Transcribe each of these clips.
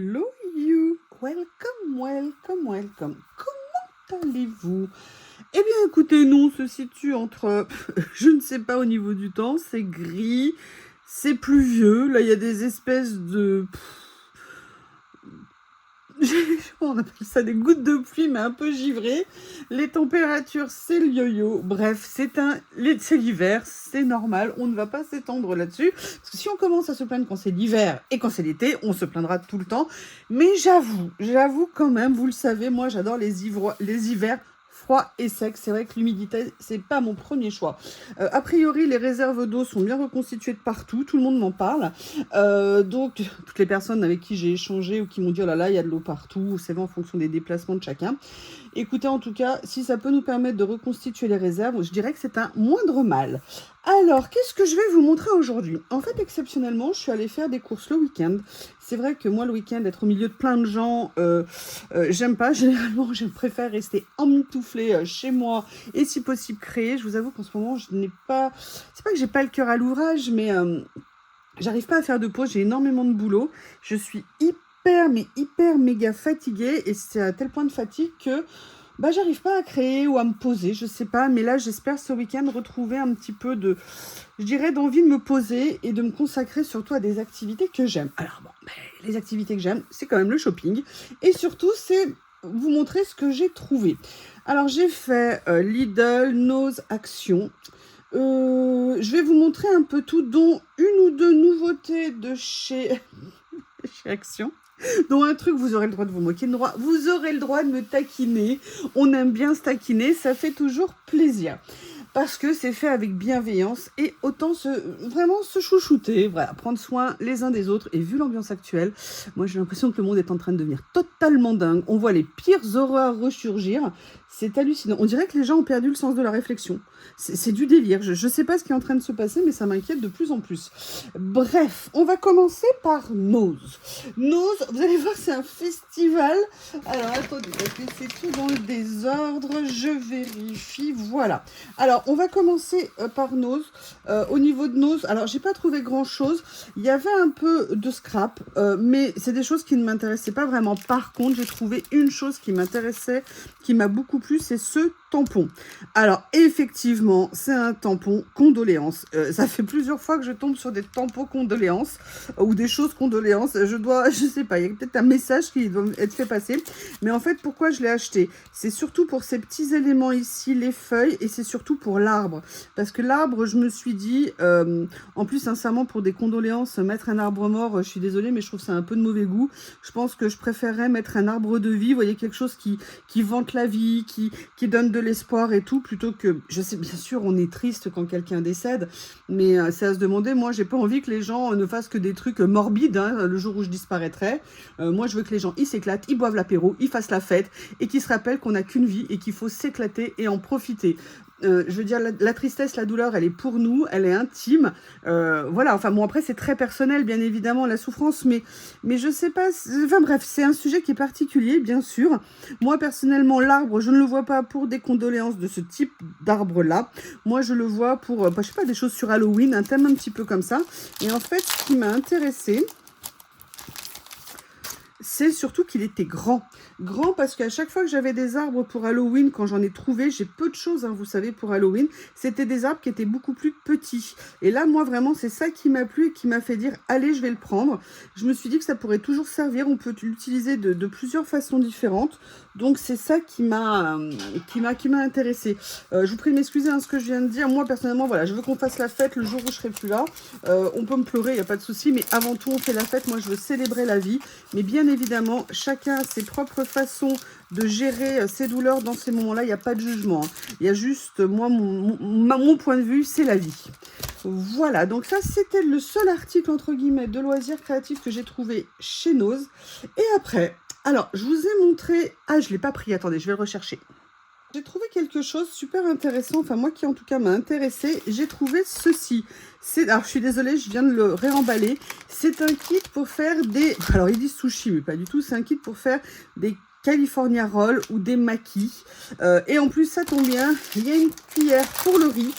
Hello you, welcome. Comment allez-vous? Eh bien écoutez, nous on se situe entre, je ne sais pas au niveau du temps, c'est gris, c'est pluvieux, là il y a des espèces de... on appelle ça des gouttes de pluie, mais un peu givrées. Les températures, c'est le yo-yo. Bref, c'est l'hiver, c'est normal. On ne va pas s'étendre là-dessus. Parce que si on commence à se plaindre quand c'est l'hiver et quand c'est l'été, on se plaindra tout le temps. Mais j'avoue quand même, vous le savez, moi j'adore les hivers froid et sec. C'est vrai que l'humidité, c'est pas mon premier choix. A priori, les réserves d'eau sont bien reconstituées de partout. Tout le monde m'en parle. Donc, toutes les personnes avec qui j'ai échangé ou qui m'ont dit « Oh là là, il y a de l'eau partout », c'est vrai en fonction des déplacements de chacun. Écoutez, en tout cas, si ça peut nous permettre de reconstituer les réserves, je dirais que c'est un moindre mal. Alors, qu'est-ce que je vais vous montrer aujourd'hui? En fait, exceptionnellement, je suis allée faire des courses le week-end. C'est vrai que moi, le week-end, être au milieu de plein de gens, j'aime pas. Généralement, je préfère rester emmitouflée chez moi et si possible créer. Je vous avoue qu'en ce moment, je n'ai pas... C'est pas que j'ai pas le cœur à l'ouvrage, mais j'arrive pas à faire de pause. J'ai énormément de boulot. Je suis hyper méga fatiguée et c'est à tel point de fatigue que bah, j'arrive pas à créer ou à me poser, je sais pas, mais là j'espère ce week-end retrouver un petit peu de, je dirais, d'envie de me poser et de me consacrer surtout à des activités que j'aime. Alors bon, les activités que j'aime, c'est quand même le shopping et surtout c'est vous montrer ce que j'ai trouvé. Alors j'ai fait Lidl, Nose, Action. Je vais vous montrer un peu tout, dont une ou deux nouveautés de chez Action. Donc un truc, vous aurez le droit de vous moquer de moi, vous aurez le droit de me taquiner. On aime bien se taquiner, ça fait toujours plaisir. Parce que c'est fait avec bienveillance et autant vraiment se chouchouter, voilà, prendre soin les uns des autres. Et vu l'ambiance actuelle, moi j'ai l'impression que le monde est en train de devenir totalement dingue. On voit les pires horreurs ressurgir. C'est hallucinant. On dirait que les gens ont perdu le sens de la réflexion. C'est du délire. Je ne sais pas ce qui est en train de se passer, mais ça m'inquiète de plus en plus. Bref, on va commencer par Nose. Nose, vous allez voir, c'est un festival. Alors, attendez, parce que c'est tout dans le désordre. Je vérifie. Voilà. Alors, on va commencer par Nose. Au niveau de Nose, alors, j'ai pas trouvé grand-chose. Il y avait un peu de scrap, mais c'est des choses qui ne m'intéressaient pas vraiment. Par contre, j'ai trouvé une chose qui m'intéressait, qui m'a beaucoup plu, c'est ce tampon. Alors, effectivement, c'est un tampon condoléances. Ça fait plusieurs fois que je tombe sur des tampons condoléances ou des choses condoléances. Je sais pas, il y a peut-être un message qui doit être fait passer. Mais en fait, pourquoi je l'ai acheté? C'est surtout pour ces petits éléments ici, les feuilles, et c'est surtout pour l'arbre. Parce que l'arbre, je me suis dit, en plus, sincèrement, pour des condoléances, mettre un arbre mort, je suis désolée, mais je trouve ça un peu de mauvais goût. Je pense que je préférerais mettre un arbre de vie, vous voyez, quelque chose qui vante la vie, qui donne de l'espoir et tout, plutôt que, je sais bien sûr, on est triste quand quelqu'un décède, mais c'est à se demander, moi j'ai pas envie que les gens ne fassent que des trucs morbides, hein, le jour où je disparaîtrai. Moi je veux que les gens, ils s'éclatent, ils boivent l'apéro, ils fassent la fête, et qu'ils se rappellent qu'on n'a qu'une vie et qu'il faut s'éclater et en profiter. Je veux dire, la tristesse, la douleur, elle est pour nous, elle est intime. Voilà, enfin bon, après, c'est très personnel, bien évidemment, la souffrance, mais je sais pas, enfin bref, c'est un sujet qui est particulier, bien sûr. Moi, personnellement, l'arbre, je ne le vois pas pour des condoléances de ce type d'arbre-là. Moi, je le vois pour, je sais pas, des choses sur Halloween, un thème un petit peu comme ça. Et en fait, ce qui m'a intéressée, c'est surtout qu'il était grand. Grand parce qu'à chaque fois que j'avais des arbres pour Halloween, quand j'en ai trouvé, j'ai peu de choses, hein, vous savez, pour Halloween, c'était des arbres qui étaient beaucoup plus petits. Et là, moi, vraiment, c'est ça qui m'a plu et qui m'a fait dire, allez, je vais le prendre. Je me suis dit que ça pourrait toujours servir, on peut l'utiliser de plusieurs façons différentes. Donc, c'est ça qui m'a intéressée. Je vous prie de m'excuser, hein, ce que je viens de dire. Moi, personnellement, voilà, je veux qu'on fasse la fête le jour où je serai plus là. On peut me pleurer, il n'y a pas de souci, mais avant tout, on fait la fête. Moi, je veux célébrer la vie. Mais bien évidemment, chacun a ses propres façons de gérer ses douleurs dans ces moments-là. Il n'y a pas de jugement. Il y a juste, moi, mon point de vue, c'est la vie. Voilà, donc ça, c'était le seul article, entre guillemets, de loisirs créatifs que j'ai trouvé chez Nose. Et après, alors, je vous ai montré... Ah, je ne l'ai pas pris, attendez, je vais le rechercher. J'ai trouvé quelque chose de super intéressant, enfin moi qui en tout cas m'a intéressé, j'ai trouvé ceci. Alors je suis désolée, je viens de le réemballer. C'est un kit pour faire des... Alors ils disent sushi, mais pas du tout, c'est un kit pour faire des California Roll ou des maquis. Et en plus, ça tombe bien, il y a une cuillère pour le riz,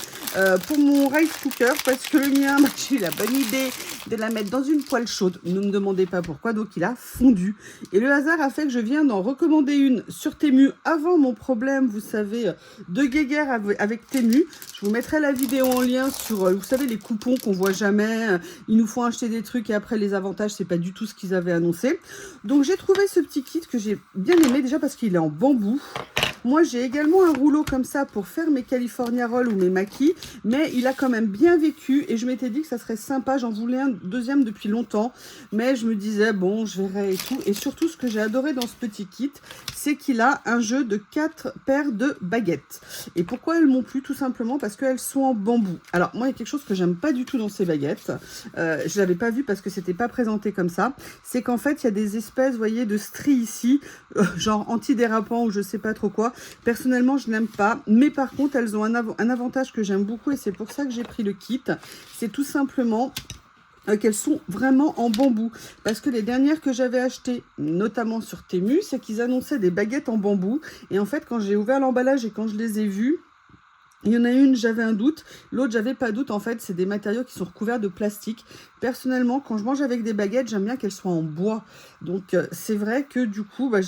pour mon rice cooker, parce que le mien, bah, j'ai eu la bonne idée de la mettre dans une poêle chaude. Ne me demandez pas pourquoi, donc il a fondu. Et le hasard a fait que je viens d'en recommander une sur Temu avant mon problème, vous savez, de guéguerre avec Temu. Je vous mettrai la vidéo en lien sur, vous savez, les coupons qu'on voit jamais. Ils nous font acheter des trucs et après les avantages, c'est pas du tout ce qu'ils avaient annoncé. Donc j'ai trouvé ce petit kit que j'ai bien aimé déjà parce qu'il est en bambou. Moi, j'ai également un rouleau comme ça pour faire mes California Rolls ou mes maquis, mais il a quand même bien vécu et je m'étais dit que ça serait sympa. J'en voulais un deuxième depuis longtemps, mais je me disais, bon, je verrai et tout. Et surtout, ce que j'ai adoré dans ce petit kit, c'est qu'il a un jeu de 4 paires de baguettes. Et pourquoi elles m'ont plu? Tout simplement parce qu'elles sont en bambou. Alors, moi, il y a quelque chose que j'aime pas du tout dans ces baguettes. Je l'avais pas vu parce que c'était pas présenté comme ça. C'est qu'en fait, il y a des espèces, vous voyez, de stries ici, genre antidérapant ou je sais pas trop quoi. Personnellement, je n'aime pas, mais par contre, elles ont un avantage que j'aime beaucoup et c'est pour ça que j'ai pris le kit. C'est tout simplement qu'elles sont vraiment en bambou. Parce que les dernières que j'avais achetées, notamment sur Temu, c'est qu'ils annonçaient des baguettes en bambou. Et en fait, quand j'ai ouvert l'emballage et quand je les ai vues, il y en a une, j'avais un doute. L'autre, j'avais pas de doute. En fait, c'est des matériaux qui sont recouverts de plastique. Personnellement, quand je mange avec des baguettes, j'aime bien qu'elles soient en bois. Donc, c'est vrai que du coup, bah,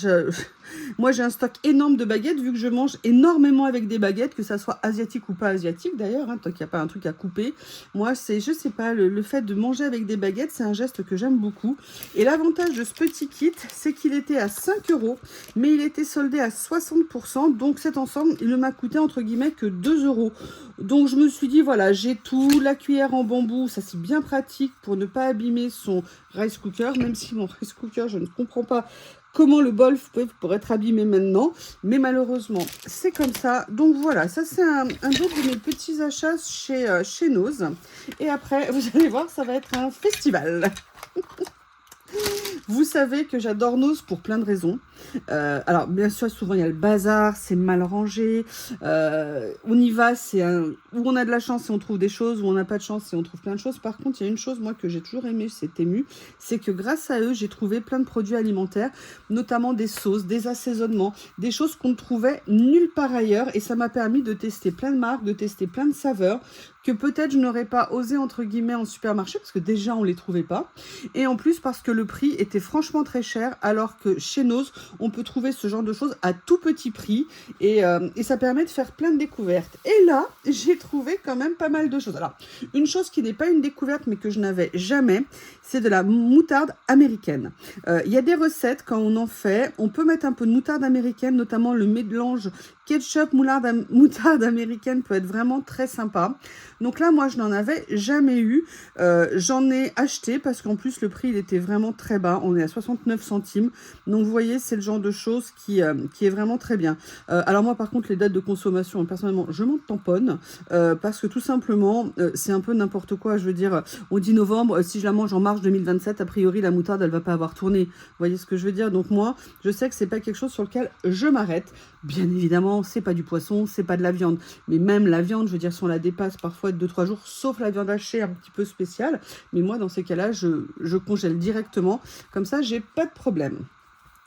moi, j'ai un stock énorme de baguettes, vu que je mange énormément avec des baguettes, que ça soit asiatique ou pas asiatique d'ailleurs, hein, tant qu'il n'y a pas un truc à couper. Moi, c'est, je sais pas, le fait de manger avec des baguettes, c'est un geste que j'aime beaucoup. Et l'avantage de ce petit kit, c'est qu'il était à 5 €, mais il était soldé à 60%. Donc, cet ensemble, il ne m'a coûté, entre guillemets, que 2 €. Donc, je me suis dit, voilà, j'ai tout. La cuillère en bambou, ça, c'est bien pratique pour ne pas abîmer son rice cooker, même si mon rice cooker, je ne comprends pas comment le bol pourrait être abîmé maintenant. Mais malheureusement, c'est comme ça. Donc voilà, ça c'est un autre de mes petits achats chez Nose. Et après, vous allez voir, ça va être un festival. Vous savez que j'adore Nose pour plein de raisons. Alors, bien sûr, souvent, il y a le bazar, c'est mal rangé. On y va, où on a de la chance et on trouve des choses, où on n'a pas de chance et on trouve plein de choses. Par contre, il y a une chose, moi, que j'ai toujours aimé chez Temu, c'est que grâce à eux, j'ai trouvé plein de produits alimentaires, notamment des sauces, des assaisonnements, des choses qu'on ne trouvait nulle part ailleurs. Et ça m'a permis de tester plein de marques, de tester plein de saveurs, que peut-être je n'aurais pas osé, entre guillemets, en supermarché, parce que déjà, on ne les trouvait pas. Et en plus, parce que le prix était franchement très cher, alors que chez Nose, on peut trouver ce genre de choses à tout petit prix. Et ça permet de faire plein de découvertes. Et là, j'ai trouvé quand même pas mal de choses. Alors, une chose qui n'est pas une découverte, mais que je n'avais jamais, c'est de la moutarde américaine. Il y a des recettes, quand on en fait, on peut mettre un peu de moutarde américaine, notamment le mélange ketchup, moutarde américaine peut être vraiment très sympa. Donc là, moi, je n'en avais jamais eu. J'en ai acheté parce qu'en plus, le prix, il était vraiment très bas. On est à 69 centimes. Donc, vous voyez, c'est le genre de choses qui est vraiment très bien. Alors moi, par contre, les dates de consommation, personnellement, je m'en tamponne parce que tout simplement, c'est un peu n'importe quoi. Je veux dire, on dit novembre, si je la mange en mars 2027, a priori, la moutarde, elle va pas avoir tourné. Vous voyez ce que je veux dire? Donc moi, je sais que c'est pas quelque chose sur lequel je m'arrête. Bien évidemment, c'est pas du poisson, c'est pas de la viande. Mais même la viande, je veux dire, si on la dépasse parfois de 2-3 jours, sauf la viande hachée un petit peu spéciale. Mais moi, dans ces cas-là, je congèle directement. Comme ça, j'ai pas de problème.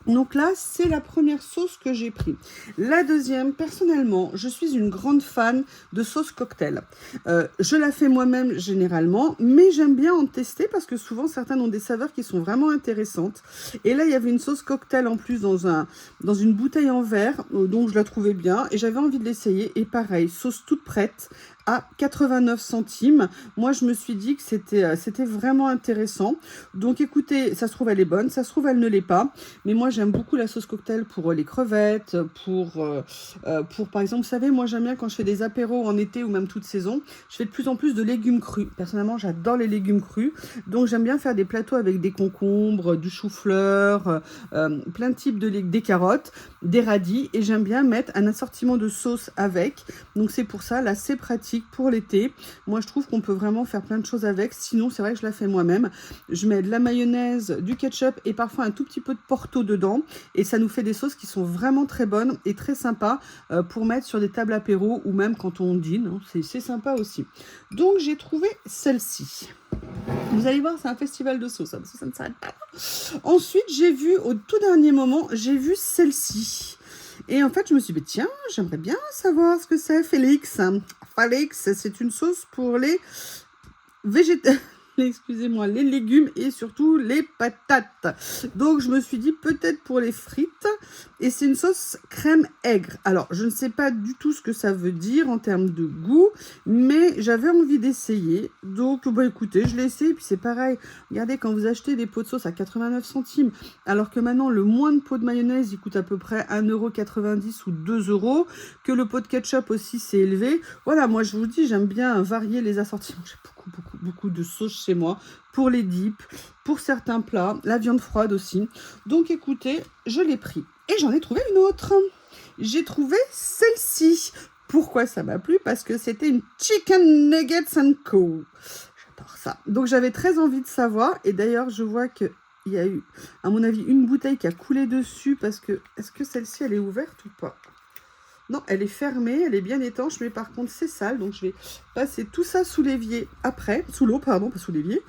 Donc là, c'est la première sauce que j'ai pris. La deuxième, personnellement, je suis une grande fan de sauce cocktail. Je la fais moi-même généralement, mais j'aime bien en tester parce que souvent, certaines ont des saveurs qui sont vraiment intéressantes. Et là, il y avait une sauce cocktail en plus dans une bouteille en verre, donc je la trouvais bien et j'avais envie de l'essayer. Et pareil, sauce toute prête à 89 centimes. Moi, je me suis dit que c'était vraiment intéressant. Donc, écoutez, ça se trouve, elle est bonne. Ça se trouve, elle ne l'est pas. Mais moi, j'aime beaucoup la sauce cocktail pour les crevettes, pour par exemple, vous savez, moi, j'aime bien quand je fais des apéros en été ou même toute saison, je fais de plus en plus de légumes crus. Personnellement, j'adore les légumes crus. Donc, j'aime bien faire des plateaux avec des concombres, du chou-fleur, plein de types des carottes, des radis. Et j'aime bien mettre un assortiment de sauces avec. Donc, c'est pour ça, là, c'est pratique pour l'été. Moi, je trouve qu'on peut vraiment faire plein de choses avec. Sinon, c'est vrai que je la fais moi-même. Je mets de la mayonnaise, du ketchup et parfois un tout petit peu de Porto dedans. Et ça nous fait des sauces qui sont vraiment très bonnes et très sympas pour mettre sur des tables apéro ou même quand on dîne. Hein. C'est sympa aussi. Donc, j'ai trouvé celle-ci. Vous allez voir, c'est un festival de sauce, hein, parce que ça ne s'arrête pas là. Ensuite, j'ai vu, au tout dernier moment, j'ai vu celle-ci. Et en fait, je me suis dit, tiens, j'aimerais bien savoir ce que c'est, Félix. Félix, c'est une sauce pour les végétaux. Excusez-moi, les légumes et surtout les patates. Donc, je me suis dit peut-être pour les frites. Et c'est une sauce crème aigre. Alors, je ne sais pas du tout ce que ça veut dire en termes de goût, mais j'avais envie d'essayer. Donc, bah écoutez, je l'ai essayé. Et puis, c'est pareil. Regardez, quand vous achetez des pots de sauce à 89 centimes, alors que maintenant, le moins de pot de mayonnaise, il coûte à peu près 1,90 € ou 2 €, que le pot de ketchup aussi, c'est élevé. Voilà, moi, je vous dis, j'aime bien varier les assortiments. J'ai beaucoup de sauce chez moi, pour les dips, pour certains plats, la viande froide aussi. Donc écoutez, je l'ai pris. Et j'en ai trouvé une autre. J'ai trouvé celle-ci. Pourquoi ça m'a plu? Parce que c'était une Chicken Nuggets & Co. J'adore ça. Donc j'avais très envie de savoir. Et d'ailleurs, je vois qu'il y a eu, à mon avis, une bouteille qui a coulé dessus. Parce que, est-ce que celle-ci, elle est ouverte ou pas? Non, elle est fermée, elle est bien étanche, mais par contre, c'est sale. Donc, je vais passer tout ça sous l'évier après. Sous l'eau, pardon, pas sous l'évier.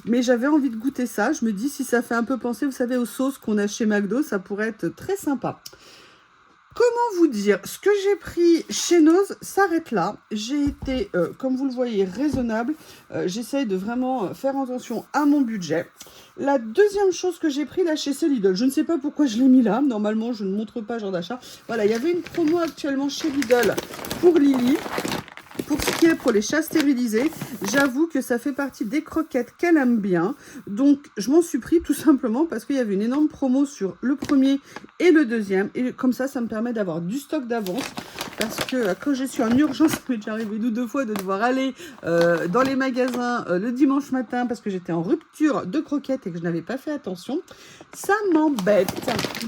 Mais j'avais envie de goûter ça. Je me dis, si ça fait un peu penser, vous savez, aux sauces qu'on a chez McDo, ça pourrait être très sympa. Comment vous dire? Ce que j'ai pris chez Noz s'arrête là. J'ai été, comme vous le voyez, raisonnable. J'essaye de vraiment faire attention à mon budget. La deuxième chose que j'ai pris là chez Lidl, je ne sais pas pourquoi je l'ai mis là. Normalement, je ne montre pas ce genre d'achat. Voilà, il y avait une promo actuellement chez Lidl pour Lily. Pour ce qui est pour les chats stérilisés, j'avoue que ça fait partie des croquettes qu'elle aime bien. Donc, je m'en suis pris tout simplement parce qu'il y avait une énorme promo sur le premier et le deuxième. Et comme ça me permet d'avoir du stock d'avance. Parce que quand je suis en urgence, ça m'est déjà arrivé deux fois de devoir aller dans les magasins le dimanche matin parce que j'étais en rupture de croquettes et que je n'avais pas fait attention. Ça m'embête.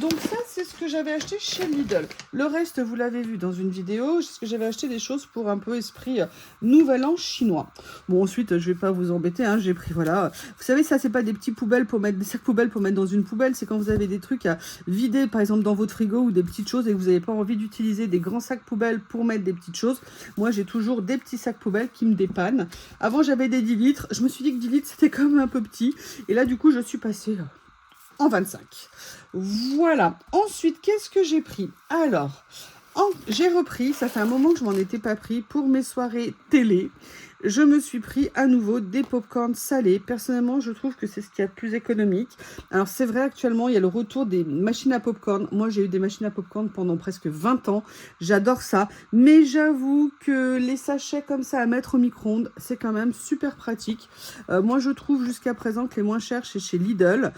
Donc ça, c'est ce que j'avais acheté chez Lidl. Le reste, vous l'avez vu dans une vidéo, c'est ce que j'avais acheté des choses pour un peu esprit nouvel an chinois. Bon, ensuite, je vais pas vous embêter, hein, j'ai pris, voilà. Vous savez, ça, c'est pas des petits poubelles pour mettre, des sacs poubelles pour mettre dans une poubelle, c'est quand vous avez des trucs à vider, par exemple, dans votre frigo ou des petites choses et que vous n'avez pas envie d'utiliser des grands sacs poubelles pour mettre des petites choses. Moi, j'ai toujours des petits sacs poubelles qui me dépannent. Avant, j'avais des 10 litres. Je me suis dit que 10 litres, c'était quand même un peu petit. Et là, du coup, je suis passée en 25. Voilà. Ensuite, qu'est-ce que j'ai pris? Alors, j'ai repris, ça fait un moment que je m'en étais pas pris, pour mes soirées télé. Je me suis pris à nouveau des pop-corn salés. Personnellement, je trouve que c'est ce qu'il y a de plus économique. Alors, c'est vrai, actuellement, il y a le retour des machines à pop-corn. Moi, j'ai eu des machines à pop-corn pendant presque 20 ans. J'adore ça. Mais j'avoue que les sachets comme ça à mettre au micro-ondes, c'est quand même super pratique. Moi, je trouve jusqu'à présent que les moins chers, c'est chez Lidl.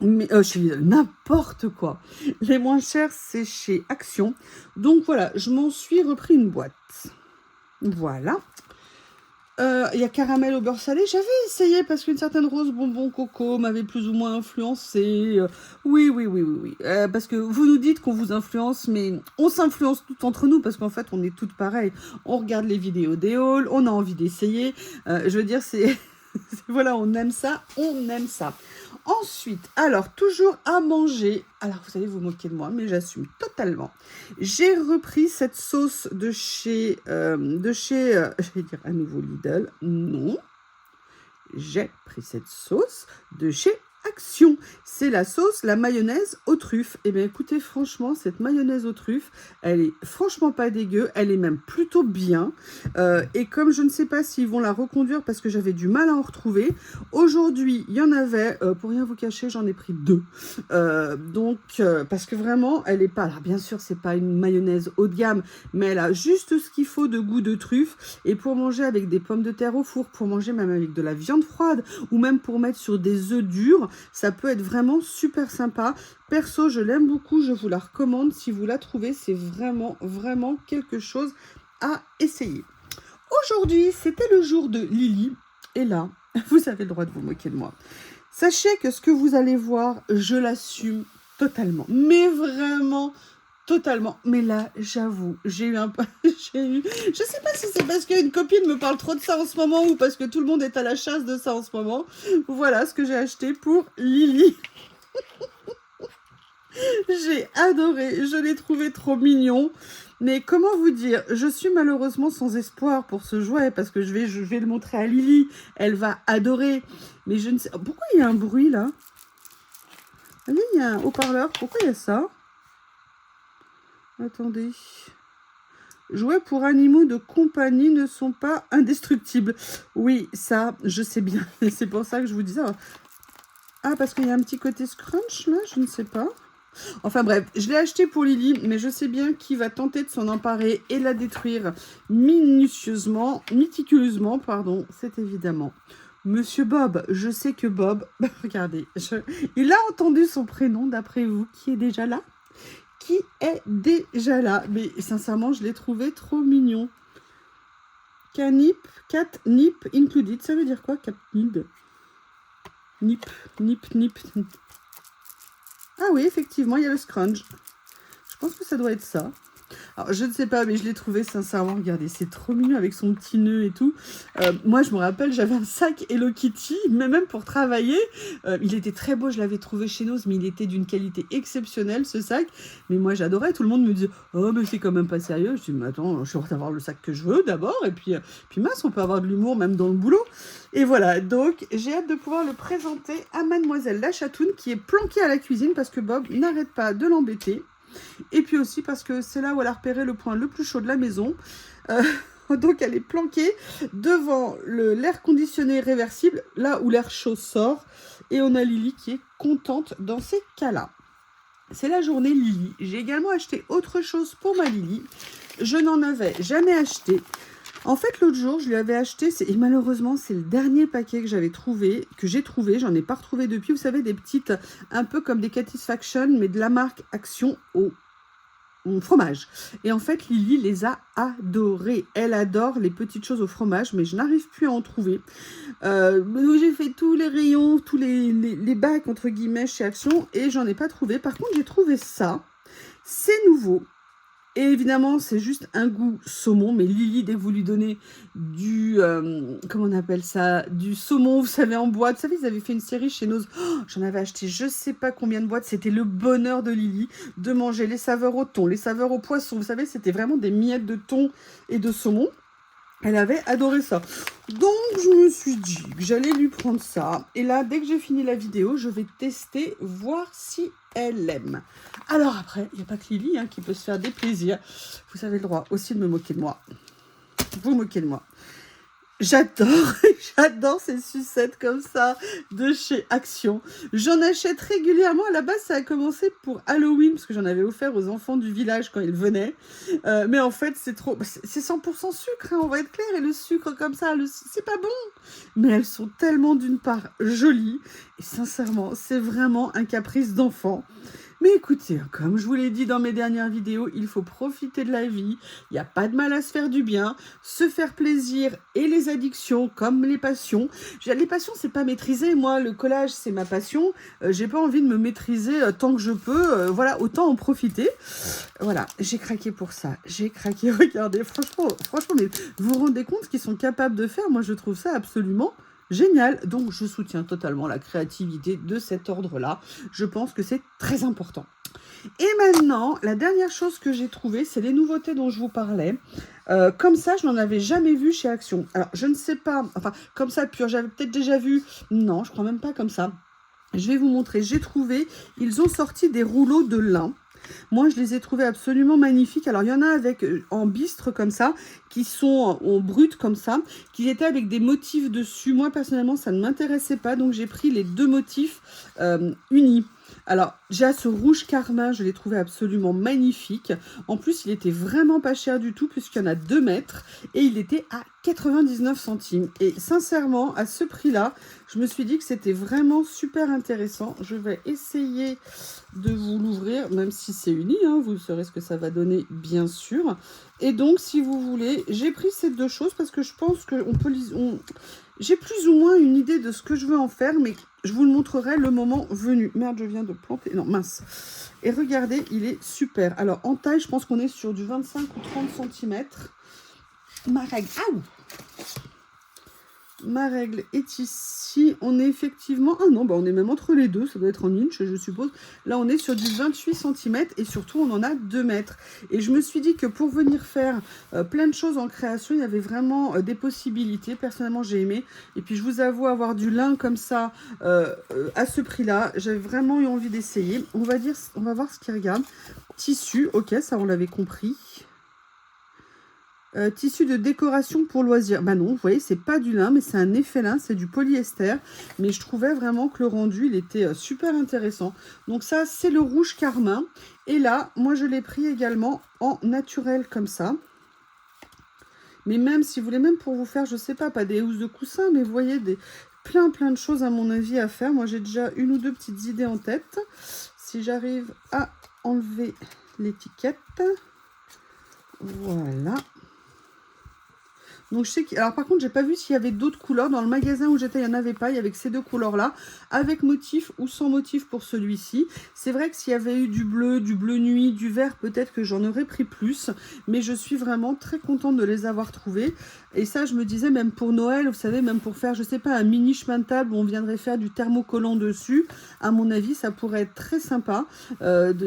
Mais chez Lidl, n'importe quoi. Les moins chers, c'est chez Action. Donc, voilà, je m'en suis repris une boîte. Voilà. Il y a caramel au beurre salé. J'avais essayé parce qu'une certaine rose bonbon coco m'avait plus ou moins influencé. Oui. Parce que vous nous dites qu'on vous influence, mais on s'influence tout entre nous parce qu'en fait, on est toutes pareilles. On regarde les vidéos des hauls, on a envie d'essayer. Je veux dire, c'est... voilà, on aime ça, on aime ça. Ensuite, alors, toujours à manger. Alors, vous allez vous moquer de moi, mais j'assume totalement. J'ai repris cette sauce de chez je vais dire à nouveau Lidl. Non. J'ai pris cette sauce de chez Action. C'est la sauce, la mayonnaise aux truffes. Et bien, écoutez, franchement, cette mayonnaise aux truffes, elle est franchement pas dégueu. Elle est même plutôt bien. Et comme je ne sais pas s'ils vont la reconduire parce que j'avais du mal à en retrouver, aujourd'hui, il y en avait, pour rien vous cacher, j'en ai pris 2. Parce que vraiment, elle est pas... Alors, bien sûr, c'est pas une mayonnaise haut de gamme, mais elle a juste ce qu'il faut de goût de truffe. Et pour manger avec des pommes de terre au four, pour manger même avec de la viande froide, ou même pour mettre sur des œufs durs, ça peut être vraiment super sympa. Perso, je l'aime beaucoup, je vous la recommande. Si vous la trouvez, c'est vraiment quelque chose à essayer. Aujourd'hui, c'était le jour de Lily. Et là, vous avez le droit de vous moquer de moi. Sachez que ce que vous allez voir, je l'assume totalement. Mais vraiment totalement. Mais là, j'avoue, j'ai eu un peu... je sais pas si c'est parce qu'une copine me parle trop de ça en ce moment ou parce que tout le monde est à la chasse de ça en ce moment. Voilà ce que j'ai acheté pour Lily. J'ai adoré. Je l'ai trouvé trop mignon. Mais comment vous dire, je suis malheureusement sans espoir pour ce jouet parce que je vais le montrer à Lily. Elle va adorer. Mais je ne sais... Pourquoi il y a un bruit là? Allez, il y a un haut-parleur. Pourquoi il y a ça? Attendez. Jouets pour animaux de compagnie ne sont pas indestructibles. Oui, ça, je sais bien. C'est pour ça que je vous dis ça. Ah, parce qu'il y a un petit côté scrunch là, je ne sais pas. Enfin bref, je l'ai acheté pour Lily, mais je sais bien qu'il va tenter de s'en emparer et la détruire méticuleusement, pardon. C'est évidemment Monsieur Bob. Je sais que Bob, regardez, il a entendu son prénom d'après vous, qui est déjà là. Qui est déjà là. Mais sincèrement, je l'ai trouvé trop mignon. Catnip included. Ça veut dire quoi, catnip? Nip. Ah oui, effectivement, il y a le scrunch. Je pense que ça doit être ça. Alors, je ne sais pas, mais je l'ai trouvé sincèrement. Regardez, c'est trop mignon avec son petit nœud et tout. Moi, je me rappelle, j'avais un sac Hello Kitty, mais même pour travailler. Il était très beau, je l'avais trouvé chez Nose, mais il était d'une qualité exceptionnelle, ce sac. Mais moi, j'adorais. Tout le monde me disait, oh, mais c'est quand même pas sérieux. Je dis, mais attends, je suis en train d'avoir le sac que je veux d'abord. Et puis mince, on peut avoir de l'humour même dans le boulot. Et voilà, donc j'ai hâte de pouvoir le présenter à Mademoiselle la Chatoune, qui est planquée à la cuisine parce que Bob n'arrête pas de l'embêter. Et puis aussi parce que c'est là où elle a repéré le point le plus chaud de la maison. Donc elle est planquée devant l'air conditionné réversible, là où l'air chaud sort. Et on a Lily qui est contente dans ces cas-là. C'est la journée Lily. J'ai également acheté autre chose pour ma Lily. Je n'en avais jamais acheté. En fait, l'autre jour, je lui avais acheté, et malheureusement, c'est le dernier paquet que j'ai trouvé, j'en ai pas retrouvé depuis. Vous savez, des petites, un peu comme des Catisfaction, mais de la marque Action au fromage. Et en fait, Lily les a adorées. Elle adore les petites choses au fromage, mais je n'arrive plus à en trouver. Donc j'ai fait tous les rayons, tous les bacs, entre guillemets, chez Action, et j'en ai pas trouvé. Par contre, j'ai trouvé ça. C'est nouveau. Et évidemment, c'est juste un goût saumon, mais Lily, dès que vous lui donnez du, comment on appelle ça, du saumon, vous savez, en boîte. Vous savez, ils avaient fait une série chez Nose. Oh, j'en avais acheté je sais pas combien de boîtes. C'était le bonheur de Lily de manger les saveurs au thon, les saveurs au poisson. Vous savez, c'était vraiment des miettes de thon et de saumon. Elle avait adoré ça. Donc, je me suis dit que j'allais lui prendre ça. Et là, dès que j'ai fini la vidéo, je vais tester, voir si elle aime. Alors après, il n'y a pas que Lily qui peut se faire des plaisirs. Vous avez le droit aussi de me moquer de moi. Vous moquez de moi. J'adore ces sucettes comme ça de chez Action. J'en achète régulièrement. À la base, ça a commencé pour Halloween parce que j'en avais offert aux enfants du village quand ils venaient. Mais en fait, c'est 100% sucre, on va être clair. Et le sucre comme ça, c'est pas bon. Mais elles sont tellement d'une part jolies. Et sincèrement, c'est vraiment un caprice d'enfant. Mais écoutez, comme je vous l'ai dit dans mes dernières vidéos, il faut profiter de la vie. Il n'y a pas de mal à se faire du bien, se faire plaisir et les addictions comme les passions. Les passions, c'est pas maîtriser. Moi, le collage, c'est ma passion. J'ai pas envie de me maîtriser tant que je peux. Voilà, autant en profiter. Voilà, j'ai craqué pour ça. J'ai craqué. Regardez, franchement, mais vous vous rendez compte ce qu'ils sont capables de faire? Moi, je trouve ça absolument génial. Donc, je soutiens totalement la créativité de cet ordre-là. Je pense que c'est très important. Et maintenant, la dernière chose que j'ai trouvée, c'est les nouveautés dont je vous parlais. Comme ça, je n'en avais jamais vu chez Action. Alors, je ne sais pas, enfin, comme ça, pur, j'avais peut-être déjà vu. Non, je crois même pas comme ça. Je vais vous montrer. J'ai trouvé, ils ont sorti des rouleaux de lin. Moi, je les ai trouvés absolument magnifiques. Alors, il y en a avec en bistre comme ça, qui sont en brut comme ça, qui étaient avec des motifs dessus. Moi, personnellement, ça ne m'intéressait pas. Donc, j'ai pris les deux motifs unis. Alors, déjà, ce rouge carmin, je l'ai trouvé absolument magnifique. En plus, il était vraiment pas cher du tout, puisqu'il y en a 2 mètres. Et il était à 99 centimes. Et sincèrement, à ce prix-là, je me suis dit que c'était vraiment super intéressant. Je vais essayer de vous l'ouvrir, même si c'est uni. Vous saurez ce que ça va donner, bien sûr. Et donc, si vous voulez, j'ai pris ces deux choses parce que je pense qu'on peut... J'ai plus ou moins une idée de ce que je veux en faire, mais je vous le montrerai le moment venu. Merde, je viens de planter. Non, mince. Et regardez, il est super. Alors, en taille, je pense qu'on est sur du 25 ou 30 cm. Ma règle. Ah, Ma règle est ici. On est effectivement... Ah non, bah on est même entre les deux. Ça doit être en inch, je suppose. Là, on est sur du 28 cm et surtout, on en a 2 mètres. Et je me suis dit que pour venir faire plein de choses en création, il y avait vraiment des possibilités. Personnellement, j'ai aimé. Et puis, je vous avoue, avoir du lin comme ça à ce prix-là, j'avais vraiment eu envie d'essayer. On va voir ce qu'il regarde. Tissu, ok, ça, on l'avait compris. Tissu de décoration pour loisirs. Bah non, vous voyez, c'est pas du lin, mais c'est un effet lin, c'est du polyester. Mais je trouvais vraiment que le rendu, il était super intéressant. Donc ça, c'est le rouge carmin. Et là, moi, je l'ai pris également en naturel comme ça. Mais même, si vous voulez, même pour vous faire, je sais pas des housses de coussin, mais vous voyez, plein de choses, à mon avis, à faire. Moi, j'ai déjà une ou deux petites idées en tête. Si j'arrive à enlever l'étiquette. Voilà. Donc je sais que... Alors par contre, j'ai pas vu s'il y avait d'autres couleurs. Dans le magasin où j'étais, il n'y en avait pas. Il y avait que ces deux couleurs-là, avec motif ou sans motif pour celui-ci. C'est vrai que s'il y avait eu du bleu nuit, du vert, peut-être que j'en aurais pris plus. Mais je suis vraiment très contente de les avoir trouvés. Et ça, je me disais, même pour Noël, vous savez, même pour faire, je sais pas, un mini chemin de table où on viendrait faire du thermocollant dessus, à mon avis, ça pourrait être très sympa.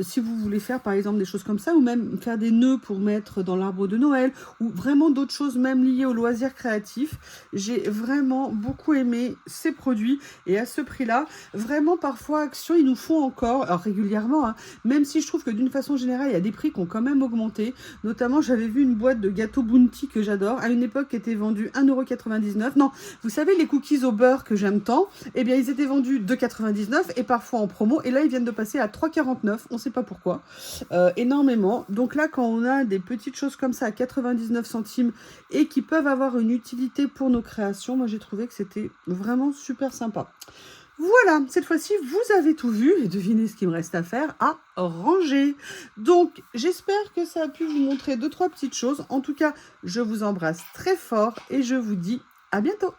Si vous voulez faire, par exemple, des choses comme ça, ou même faire des nœuds pour mettre dans l'arbre de Noël, ou vraiment d'autres choses, même liées au loisirs créatifs. J'ai vraiment beaucoup aimé ces produits. Et à ce prix-là, vraiment, parfois, Action, ils nous font encore, alors régulièrement, hein, même si je trouve que d'une façon générale, il y a des prix qui ont quand même augmenté. Notamment, j'avais vu une boîte de gâteaux Bounty que j'adore, à une époque qui était vendue 1,99 €. Non, vous savez, les cookies au beurre que j'aime tant, eh bien, ils étaient vendus 2,99 € et parfois en promo. Et là, ils viennent de passer à 3,49 €. On ne sait pas pourquoi. Énormément. Donc là, quand on a des petites choses comme ça à 99 centimes et qui peuvent avoir une utilité pour nos créations, moi, j'ai trouvé que c'était vraiment super sympa. Voilà, cette fois-ci, vous avez tout vu et devinez ce qu'il me reste à faire, à ranger. Donc, j'espère que ça a pu vous montrer 2-3 petites choses. En tout cas, je vous embrasse très fort et je vous dis à bientôt.